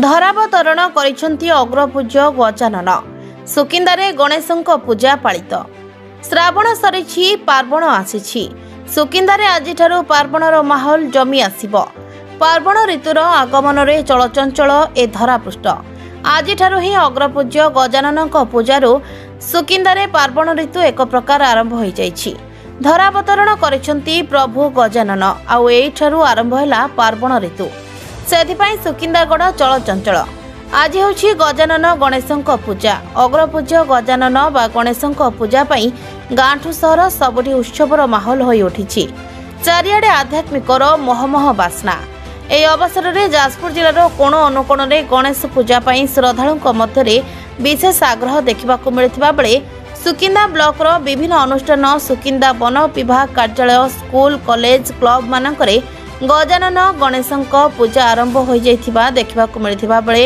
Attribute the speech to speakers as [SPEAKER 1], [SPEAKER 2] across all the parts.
[SPEAKER 1] ଧରାବତରଣ କରିଛନ୍ତି ଅଗ୍ରପୂଜ୍ୟ ଗଜାନନ। ସୁକିନ୍ଦାରେ ଗଣେଶଙ୍କ ପୂଜା ପାଳିତ। ଶ୍ରାବଣ ସରିଛି, ପାର୍ବଣ ଆସିଛି। ସୁକିନ୍ଦାରେ ଆଜିଠାରୁ ପାର୍ବଣର ମାହୋଲ ଜମି ଆସିବ। ପାର୍ବଣ ଋତୁର ଆଗମନରେ ଚଳଚଞ୍ଚଳ ଏ ଧରାପୃଷ୍ଠ। ଆଜିଠାରୁ ହିଁ ଅଗ୍ରପୂଜ୍ୟ ଗଜାନନଙ୍କ ପୂଜାରୁ ସୁକିନ୍ଦାରେ ପାର୍ବଣ ଋତୁ ଏକ ପ୍ରକାର ଆରମ୍ଭ ହୋଇଯାଇଛି। ଧରାବତରଣ କରିଛନ୍ତି ପ୍ରଭୁ ଗଜାନନ। ଆଉ ଏଇଠାରୁ ଆରମ୍ଭ ହେଲା ପାର୍ବଣ ଋତୁ। ସେଥିପାଇଁ ସୁକିନ୍ଦାଗଡ଼ ଚଳଚଞ୍ଚଳ। ଆଜି ହେଉଛି ଗଜାନନ ଗଣେଶଙ୍କ ପୂଜା। ଅଗ୍ରପୂଜ୍ୟ ଗଜାନନ ବା ଗଣେଶଙ୍କ ପୂଜା ପାଇଁ ଗାଁଠୁ ସହର ସବୁଠି ଉତ୍ସବର ମାହୋଲ ହୋଇ ଉଠିଛି। ଚାରିଆଡ଼େ ଆଧ୍ୟାତ୍ମିକର ମହମହ ବାସ୍ନା। ଏହି ଅବସରରେ ଯାଜପୁର ଜିଲ୍ଲାର କୋଣ ଅନୁକୋଣରେ ଗଣେଶ ପୂଜା ପାଇଁ ଶ୍ରଦ୍ଧାଳୁଙ୍କ ମଧ୍ୟରେ ବିଶେଷ ଆଗ୍ରହ ଦେଖିବାକୁ ମିଳିଥିବା ବେଳେ ସୁକିନ୍ଦା ବ୍ଲକର ବିଭିନ୍ନ ଅନୁଷ୍ଠାନ, ସୁକିନ୍ଦା ବନ ବିଭାଗ କାର୍ଯ୍ୟାଳୟ, ସ୍କୁଲ, କଲେଜ, କ୍ଲବ ମାନଙ୍କରେ ଗଜାନନ ଗଣେଶଙ୍କ ପୂଜା ଆରମ୍ଭ ହୋଇଯାଇଥିବା ଦେଖିବାକୁ ମିଳିଥିବା ବେଳେ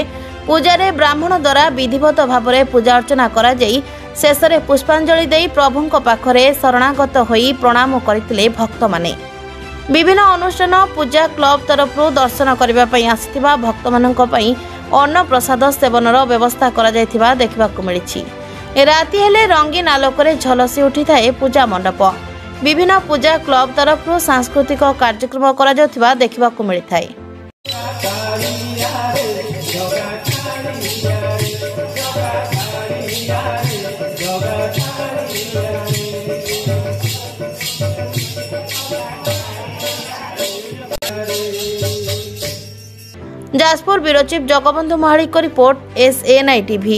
[SPEAKER 1] ପୂଜାରେ ବ୍ରାହ୍ମଣ ଦ୍ୱାରା ବିଧିବଦ୍ଧ ଭାବରେ ପୂଜା ଅର୍ଚ୍ଚନା କରାଯାଇ ଶେଷରେ ପୁଷ୍ପାଞ୍ଜଳି ଦେଇ ପ୍ରଭୁଙ୍କ ପାଖରେ ଶରଣାଗତ ହୋଇ ପ୍ରଣାମ କରିଥିଲେ ଭକ୍ତମାନେ। ବିଭିନ୍ନ ଅନୁଷ୍ଠାନ, ପୂଜା କ୍ଲବ ତରଫରୁ ଦର୍ଶନ କରିବା ପାଇଁ ଆସିଥିବା ଭକ୍ତମାନଙ୍କ ପାଇଁ ଅନ୍ନପ୍ରସାଦ ସେବନର ବ୍ୟବସ୍ଥା କରାଯାଇଥିବା ଦେଖିବାକୁ ମିଳିଛି। ରାତି ହେଲେ ରଙ୍ଗୀନ ଆଲୋକରେ ଝଲସି ଉଠିଥାଏ ପୂଜା ମଣ୍ଡପ। ବିଭିନ୍ନ ପୂଜା କ୍ଲବ ତରଫରୁ ସାଂସ୍କୃତିକ କାର୍ଯ୍ୟକ୍ରମ କରାଯାଉଥିବା ଦେଖିବାକୁ ମିଳିଥାଏ। ଯାଜପୁର ବ୍ୟୁରୋ ଚିଫ୍ ଜଗବନ୍ଧୁ ମହାଳିକଙ୍କ ରିପୋର୍ଟ, SNI TV।